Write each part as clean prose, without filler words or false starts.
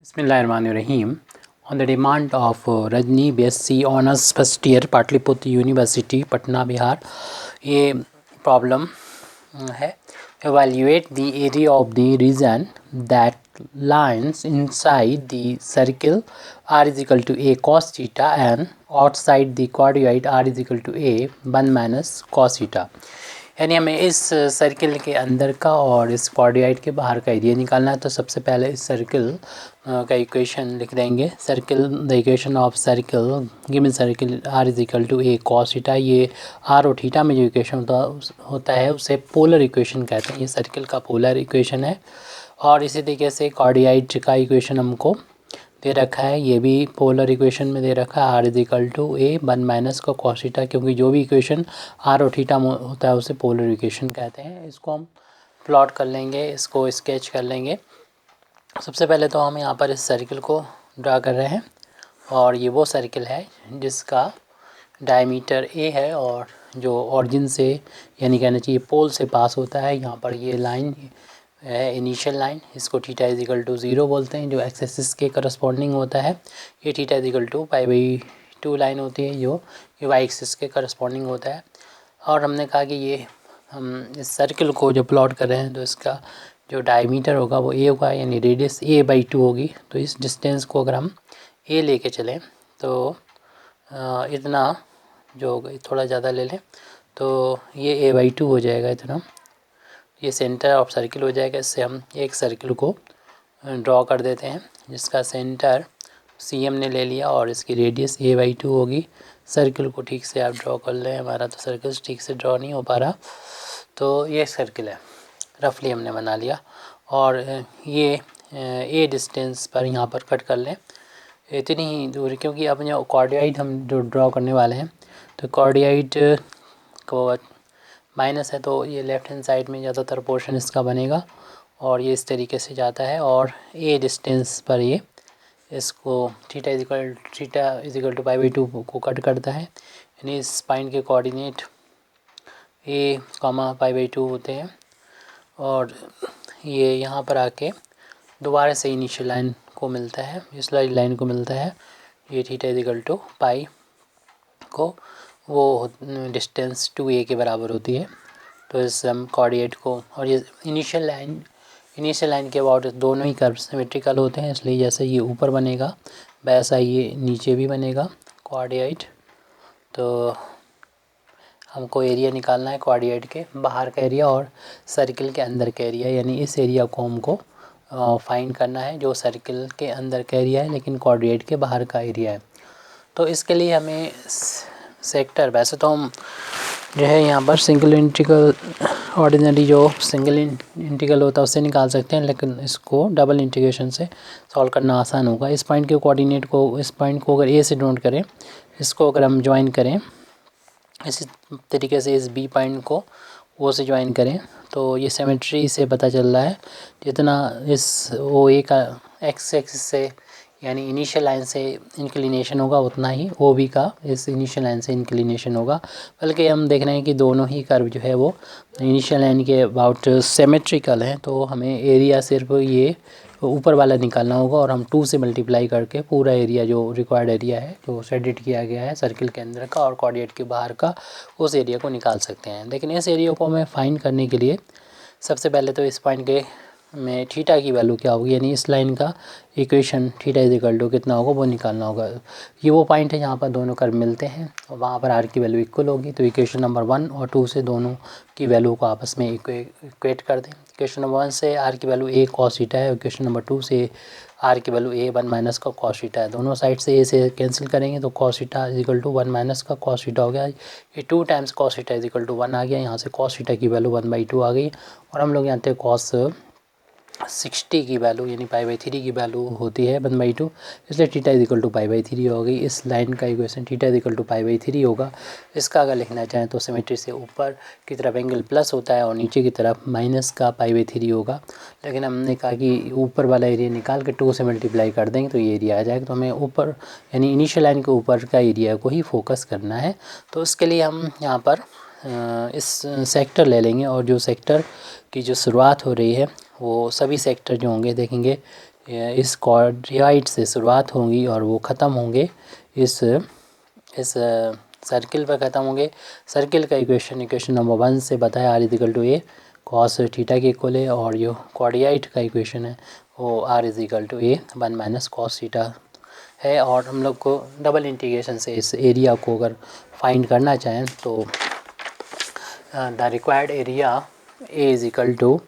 Bismillahirrahmanirrahim. On the demand of Rajni BSc Honours First Year Pataliputra university Patna Bihar, ये problem है. Evaluate the area of the region that lies inside the circle r is equal to a cos theta and outside the chordoid r is equal to a 1 minus cos theta. यानी हमें इस circle के अंदर का और इस कॉर्डियाइड के बाहर का एरिया निकालना है. तो सबसे पहले इस सर्किल का इक्वेशन लिख देंगे. Circle the equation of circle given circle r is equal to a cos theta. ये आर और थीटा में जो इक्वेशन होता है उसे पोलर इक्वेशन कहते हैं. ये सर्किल का पोलर इक्वेशन है. और इसी तरीके से कॉर्डियाइड का इक्वेशन हमको दे रखा है, ये भी पोलर इक्वेशन में दे रखा है. R is equal to a 1 minus का कॉस थीटा, क्योंकि जो भी इक्वेशन आर और थीटा में होता है उसे पोलर इक्वेशन कहते हैं. इसको हम प्लॉट कर लेंगे, इसको स्केच कर लेंगे. सबसे पहले तो हम यहाँ पर इस सर्किल को ड्रा कर रहे हैं और ये वो सर्किल है जिसका डायमीटर ए है और जो ऑरिजिन से यानी कहना चाहिए पोल से पास होता है. यहाँ पर ये लाइन है इनिशियल लाइन, इसको थीटा इज इक्वल टू 0 बोलते हैं, जो एक्स एक्सिस के करस्पॉन्डिंग होता है. ये theta is equal to π/2 line होती है जो ये वाई एक्सिस के करस्पॉन्डिंग होता है. और हमने कहा कि ये हम इस सर्किल को जो प्लॉट कर रहे हैं तो इसका जो डायमीटर होगा वो ए होगा, यानी रेडियस a/2 होगी. तो इस डिस्टेंस को अगर हम ए लेके चलें तो इतना जो होगा थोड़ा ज़्यादा ले लें तो ये a/2 हो जाएगा इतना. ये सेंटर ऑफ सर्किल हो जाएगा. इससे हम एक सर्किल को ड्रॉ कर देते हैं जिसका सेंटर सी एम ने ले लिया और इसकी रेडियस a/2 होगी. सर्किल को ठीक से आप ड्रॉ कर लें. हमारा तो सर्किल ठीक से ड्रॉ नहीं हो पा रहा, तो ये सर्किल है, रफली हमने बना लिया. और ये ए डिस्टेंस पर यहाँ पर कट कर लें इतनी ही दूरी, क्योंकि अब जो कॉर्डियाइड हम जो ड्रॉ करने वाले हैं तो कॉर्डियाइड को माइनस है तो ये लेफ़्ट हैंड साइड में ज़्यादातर पोर्शन इसका बनेगा और ये इस तरीके से जाता है. और ए डिस्टेंस पर ये इसको थीटा इज इक्वल टू π/2 को कट करता है. यानी इस पॉइंट के कोऑर्डिनेट ए कॉमा π/2 होते हैं. और ये यहाँ पर आके दोबारा से इनिशियल लाइन को मिलता है, इस लाइन को मिलता है. ये थीटा इज इक्वल टू पाई को वो डिस्टेंस 2a के बराबर होती है. तो इस हम कॉर्डिनेट को और ये इनिशियल लाइन के अबाउट दोनों ही कर्व सिमेट्रिकल होते हैं, इसलिए जैसे ये ऊपर बनेगा वैसा ये नीचे भी बनेगा कॉर्डिनेट. तो हमको एरिया निकालना है कॉर्डिनेट के बाहर का एरिया और सर्किल के अंदर का एरिया, यानी इस एरिया को हमको फाइंड करना है जो सर्किल के अंदर का एरिया है लेकिन कॉर्डिनेट के बाहर का एरिया है. तो इसके लिए हमें सेक्टर, वैसे तो हम जो है यहाँ पर सिंगल इंटीग्रल ऑर्डिनरी जो सिंगल इंटीग्रल होता है उससे निकाल सकते हैं, लेकिन इसको डबल इंटीग्रेशन से सॉल्व करना आसान होगा. इस पॉइंट के कोऑर्डिनेट को, इस पॉइंट को अगर ए से नोट करें, इसको अगर हम ज्वाइन करें इसी तरीके से, इस बी पॉइंट को ओ से ज्वाइन करें तो ये सिमेट्री से पता चल रहा है जितना इस ओ ए का एक्स एक्सिस से यानी इनिशियल लाइन से इंक्लिनेशन होगा उतना ही ओ बी का इस इनिशियल लाइन से इंक्लिनेशन होगा. बल्कि हम देख रहे हैं कि दोनों ही कर्व जो है वो इनिशियल लाइन के अबाउट सिमेट्रिकल हैं. तो हमें एरिया सिर्फ ये ऊपर वाला निकालना होगा और हम 2 से मल्टीप्लाई करके पूरा एरिया जो रिक्वायर्ड एरिया है जो शेडिड किया गया है सर्किल के अंदर का और कॉर्डिनेट के बाहर का, उस एरिया को निकाल सकते हैं. लेकिन इस एरिया को हमें फाइंड करने के लिए सबसे पहले तो इस पॉइंट के में थीटा की वैल्यू क्या होगी, यानी इस लाइन का equation theta is equal to कितना होगा वो निकालना होगा. ये वो पॉइंट है जहाँ पर दोनों कर्व मिलते हैं और वहाँ पर आर की वैल्यू इक्वल होगी. तो इक्वेशन नंबर 1 और 2 से दोनों की वैल्यू को आपस में इक्वेट कर दें. इक्वेशन नंबर 1 से आर की वैल्यू ए कॉस थीटा है, इक्वेशन नंबर 2 से आर की वैल्यू ए 1 माइनस का कॉस थीटा है. दोनों साइड से ए से कैंसिल करेंगे तो cos theta is equal to 1 minus का कॉस थीटा हो गया. ये 2 times cos theta is equal to 1 आ गया. यहाँ से कॉस थीटा की वैल्यू 1/2 आ गई. और हम लोग जानते हैं कॉस 60 की वैल्यू यानी π/3 की वैल्यू होती है 1/2, इसलिए थीटा इज इक्वल टू π/3 हो गई. इस लाइन का equation theta is equal to π/3 होगा. इसका अगर लिखना चाहें तो सिमेट्री से ऊपर की तरफ एंगल प्लस होता है और नीचे की तरफ माइनस का π/3 होगा. लेकिन हमने कहा कि ऊपर वाला एरिया निकाल के 2 से मल्टीप्लाई कर देंगे तो ये एरिया आ जाएगा. तो हमें ऊपर यानी इनिशियल लाइन के ऊपर का एरिया को ही फोकस करना है. तो इसके लिए हम यहाँ पर इस सेक्टर ले लेंगे और जो सेक्टर की जो शुरुआत हो रही है वो सभी सेक्टर जो होंगे देखेंगे इस कॉर्डियाइड से शुरुआत होंगी और वो ख़त्म होंगे इस सर्किल पर ख़त्म होंगे। सर्किल का इक्वेशन नंबर 1 से बताया r is equal to a cos theta के इक्वल है, और जो कॉर्डियाइड का इक्वेशन है वो r is equal to a 1 minus cos theta है। और हम लोग को डबल इंटीग्रेशन से इस एरिया को अगर फाइंड करना चाहें तो the required area a is equal to,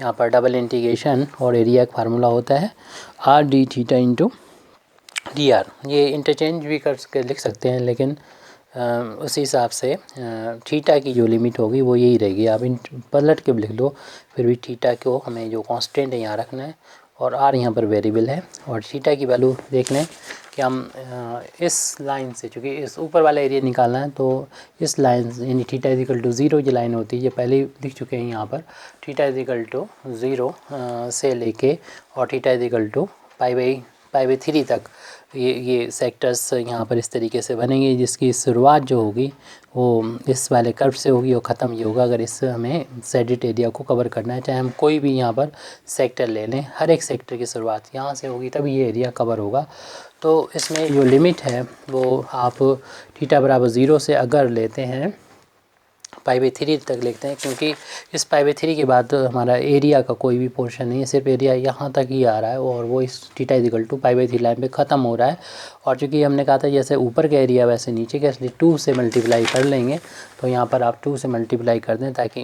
यहाँ पर डबल इंटीग्रेशन और एरिया का फार्मूला होता है r d theta into d r. ये इंटरचेंज भी कर लिख सकते हैं, लेकिन उसी हिसाब से थीटा की जो लिमिट होगी वो यही रहेगी। आप इन पलट के लिख लो, फिर भी थीटा को हमें जो कांस्टेंट है यहाँ रखना है, और आर यहाँ पर वेरिएबल है। और थीटा की वैल्यू देख लें कि हम इस लाइन से, चूँकि इस ऊपर वाला एरिया निकालना है, तो इस लाइन यानी थीटा इजिकल टू 0 जो लाइन होती है, ये पहले लिख चुके हैं यहाँ पर, थीटा इजिकल टू 0 से लेके और theta is equal to pi by 3 तक ये सेक्टर्स यहाँ पर इस तरीके से बनेंगे, जिसकी शुरुआत जो होगी वो इस वाले कर्व से होगी और ख़त्म ये होगा। अगर इस हमें सेडिट एरिया को कवर करना है, चाहे हम कोई भी यहाँ पर सेक्टर ले लें, हर एक सेक्टर की शुरुआत यहाँ से होगी, तभी ये एरिया कवर होगा। तो इसमें जो लिमिट है वो आप थीटा बराबर 0 से अगर लेते हैं π/3 तक लिखते हैं, क्योंकि इस π/3 के बाद हमारा एरिया का कोई भी पोर्शन नहीं है, सिर्फ एरिया यहाँ तक ही आ रहा है और वो इस थीटा इजिकल टू π/3 लाइन पे ख़त्म हो रहा है। और चूँकि हमने कहा था जैसे ऊपर का एरिया वैसे नीचे का, इसलिए 2 से मल्टीप्लाई कर लेंगे। तो यहाँ पर आप 2 से मल्टीप्लाई कर दें, ताकि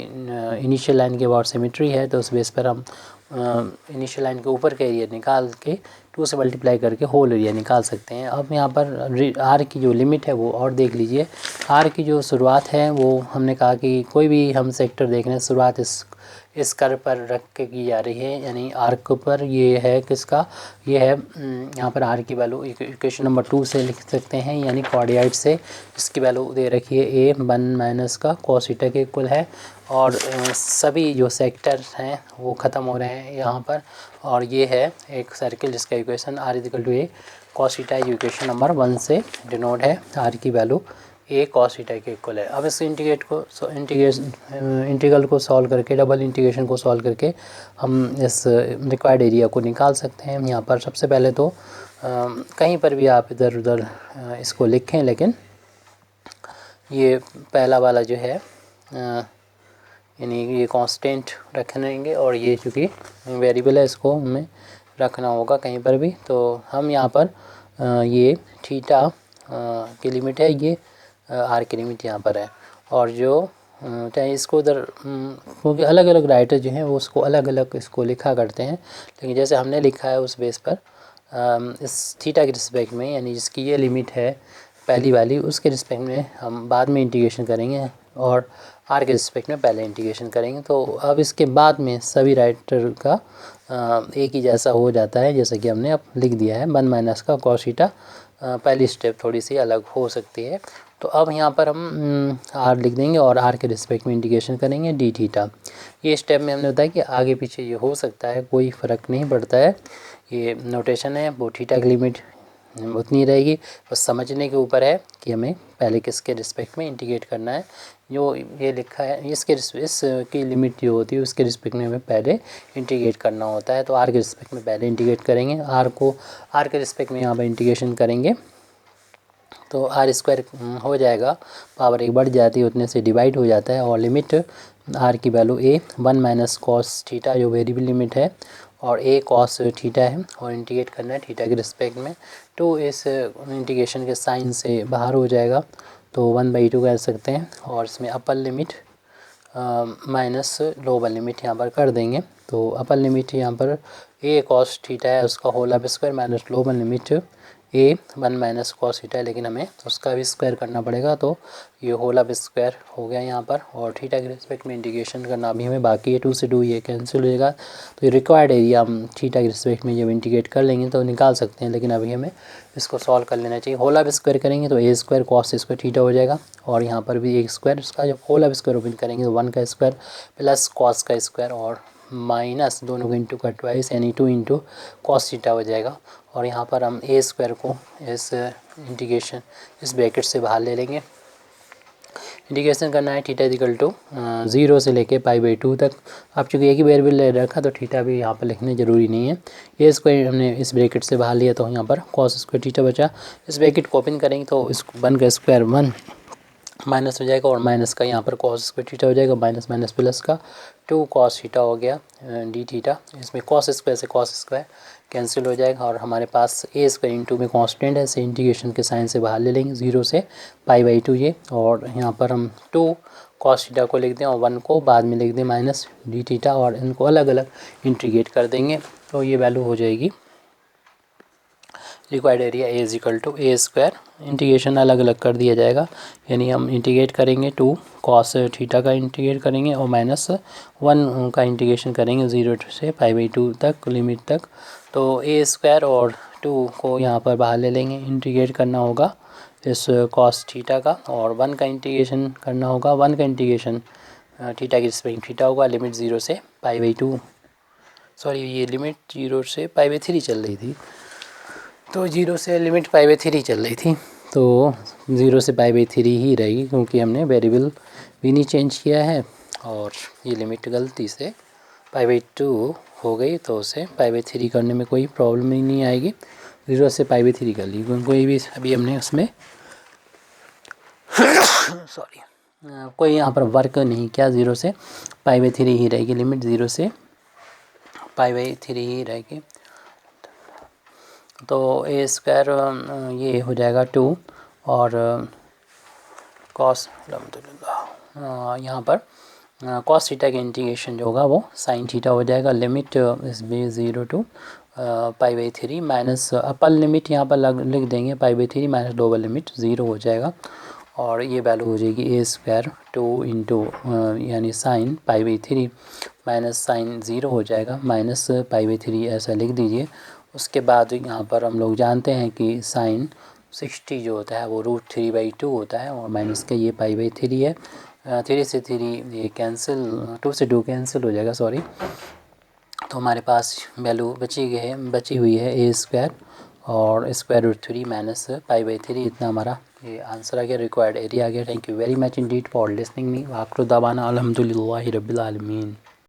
इनिशियल लाइन के अबाउट सिमेट्री है, तो उस बेस पर हम इनिशियल लाइन के ऊपर का एरिया निकाल के 2 से मल्टीप्लाई करके होल एरिया निकाल सकते हैं। अब यहाँ पर आर की जो लिमिट है वो और देख लीजिए। आर की जो शुरुआत है वो हमने कहा कि कोई भी हम सेक्टर देख रहे हैं, शुरुआत इस कर्व पर रख के की जा रही है, यानी आर्क पर। ये है किसका, ये है यहाँ पर आर की वैल्यू इक्वेशन नंबर 2 से लिख सकते हैं, यानी कॉर्डियाइड से। इसकी वैल्यू दे रखी है a1 माइनस का कॉस थीटा के इक्वल है, और सभी जो सेक्टर हैं वो ख़त्म हो रहे हैं यहाँ पर। और ये है एक सर्किल जिसका equation r is equal to a cos theta equation number 1 से डिनोट है। r की वैल्यू ए कॉस थीटा के इक्वल है। अब इस इंटीग्रल को सॉल्व करके, डबल इंटीग्रेशन को सॉल्व करके हम इस रिक्वायर्ड एरिया को निकाल सकते हैं। यहाँ पर सबसे पहले तो कहीं पर भी आप इधर उधर इसको लिखें, लेकिन ये पहला वाला जो है यानी ये कांस्टेंट रखेंगे, और ये चूँकि वेरिएबल है इसको हमें रखना होगा कहीं पर भी। तो हम यहाँ पर ये थीटा की लिमिट है, ये आर की लिमिट यहाँ पर है। और जो चाहे इसको उधर, क्योंकि अलग अलग राइटर जो हैं वो उसको अलग अलग इसको लिखा करते हैं, लेकिन जैसे हमने लिखा है उस बेस पर इस थीटा के रिस्पेक्ट में, यानी जिसकी ये लिमिट है पहली वाली, उसके रिस्पेक्ट में हम बाद में इंटीग्रेशन करेंगे और आर के रिस्पेक्ट में पहले इंटीग्रेशन करेंगे। तो अब इसके बाद में सभी राइटर का एक ही जैसा हो जाता है, जैसा कि हमने अब लिख दिया है 1 माइनस का कॉस थीटा। पहली स्टेप थोड़ी सी अलग हो सकती है। तो अब यहाँ पर हम आर लिख देंगे और आर के रिस्पेक्ट में इंटीग्रेशन करेंगे डी थीटा। ये स्टेप में हमने बताया कि आगे पीछे ये हो सकता है, कोई फ़र्क नहीं पड़ता है। ये नोटेशन है वो थीटा की लिमिट उतनी रहेगी, बस समझने के ऊपर है कि हमें पहले किसके रिस्पेक्ट में इंटीग्रेट करना है। जो ये लिखा है इसकी लिमिट जो होती है उसके रिस्पेक्ट में हमें पहले इंटीग्रेट करना होता है। तो आर के रिस्पेक्ट में पहले इंटीग्रेट करेंगे, आर के रिस्पेक्ट में यहाँ पर इंटीग्रेशन करेंगे तो आर स्क्वायर हो जाएगा, पावर 1 बढ़ जाती है, उतने से डिवाइड हो जाता है। और लिमिट आर की value a 1 minus cos theta जो वेरिएबल लिमिट है, और ए कॉस थीटा है, और इंटीग्रेट करना है थीटा के रिस्पेक्ट में। तो इस इंटीग्रेशन के साइन से बाहर हो जाएगा, तो 1/2 कह सकते हैं। और इसमें upper limit minus lower limit यहाँ पर कर देंगे। तो अपर लिमिट यहाँ पर ए कॉस थीटा है, उसका whole of square, minus lower limit a 1 minus cos theta है, लेकिन हमें उसका भी स्क्वायर करना पड़ेगा। तो ये होल ऑफ स्क्वायर हो गया यहाँ पर। और थीटा के रिस्पेक्ट में इंटीग्रेशन करना अभी हमें बाकी है, 2 से 2 ये कैंसिल हो जाएगा। तो ये रिक्वायर्ड एरिया हम थीटा के रिस्पेक्ट में जब इंटीग्रेट कर लेंगे तो निकाल सकते हैं, लेकिन अभी हमें इसको सॉल्व कर लेना चाहिए। होल ऑफ स्क्वायर करेंगे तो ए स्क्वायर कॉस स्क्वायर थीटा हो जाएगा, और यहाँ पर भी एक स्क्वायर, इसका जब होल ऑफ स्क्वायर ओपन करेंगे तो 1 का स्क्वायर प्लस कॉस का स्क्वायर और माइनस दोनों को इंटू का ट्वाइस, यानी 2 इंटू कॉस थीटा हो जाएगा। और यहाँ पर हम ए स्क्वायर को इस इंटीग्रेशन इस ब्रैकेट से बाहर ले लेंगे। इंटीग्रेशन करना है थीटा इक्वल टू 0 से लेके π/2 तक। अब चूँकि एक ही वेरिएबल ले रखा तो थीटा भी यहाँ पर लिखने ज़रूरी नहीं है। ये स्क्वायर हमने इस ब्रैकेट से बाहर लिया तो यहाँ पर cos स्क्वायर थीटा बचा। इस ब्रैकेट को ओपन करेंगे तो इस 1 का स्क्वायर 1 माइनस हो जाएगा और माइनस का यहाँ पर cos स्क्वायर थीटा हो जाएगा, माइनस माइनस प्लस का 2 cos थीटा हो गया डी थीटा। इसमें cos स्क्वायर से cos स्क्वायर कैंसिल हो जाएगा और हमारे पास a स्क्वायर इंटू में कांस्टेंट है, इसे इंटीग्रेशन के साइन से बाहर ले लेंगे 0 से π/2 ये। और यहाँ पर हम 2 cos थीटा को लिख दें और 1 को बाद में लिख दें माइनस डी थीटा और इनको अलग अलग इंटीग्रेट कर देंगे तो ये वैल्यू हो जाएगी required area a is equal to a square. Integration अलग अलग कर दिया जाएगा, यानी हम इंटीग्रेट करेंगे 2 cos थीटा का इंटीग्रेट करेंगे और -1 का इंटीग्रेशन करेंगे 0 से π/2 तक लिमिट तक। तो ए स्क्वायर और 2 को यहाँ पर बाहर ले लेंगे, इंटीग्रेट करना होगा इस cos थीटा का और 1 का इंटीग्रेशन करना होगा। 1 का इंटीग्रेशन थीटा की रिस्पेक्ट थीटा होगा, लिमिट 0 से π/2 सॉरी ये लिमिट 0 से π/3 चल रही थी, तो 0 से लिमिट π/3 चल रही थी तो 0 से π/3 ही रहेगी क्योंकि हमने वेरिएबल भी नहीं चेंज किया है और ये लिमिट गलती से π/2 हो गई तो उसे π/3 करने में कोई प्रॉब्लम ही नहीं आएगी। 0 से π/3 कर ली क्योंकि कोई भी अभी हमने उसमें सॉरी कोई यहाँ पर वर्क नहीं किया। 0 से π/3 ही रहेगी, लिमिट 0 से π/3 ही रहेगी। तो ए स्क्वायर ये हो जाएगा 2 और cos यहाँ पर cos थीटा का इंटीग्रेशन जो होगा वो sin थीटा हो जाएगा। लिमिट इसमें 0 टू π/3 माइनस अपर लिमिट यहाँ पर लिख देंगे π/3 माइनस लोअर लिमिट 0 हो जाएगा और ये वैल्यू हो जाएगी ए स्क्वायर 2 इंटू यानी sin π/3 माइनस sin 0 हो जाएगा माइनस π/3 ऐसा लिख दीजिए। उसके बाद यहाँ पर हम लोग जानते हैं कि sin 60 जो होता है वो √3/2 होता है और माइनस का ये π/3 है। 3 से 3 ये कैंसिल, 2 से 2 कैंसिल हो जाएगा सॉरी। तो हमारे पास वैल्यू बची हुई है ए स्क्वायर और स्क्वायर √3 माइनस π/3, इतना हमारा ये आंसर आ गया, रिक्वायर्ड एरिया आ गया। Thank you very much indeed for listening me. वाक़िर दावाना अल्हम्दुलिल्लाहि रब्बिल आलमीन।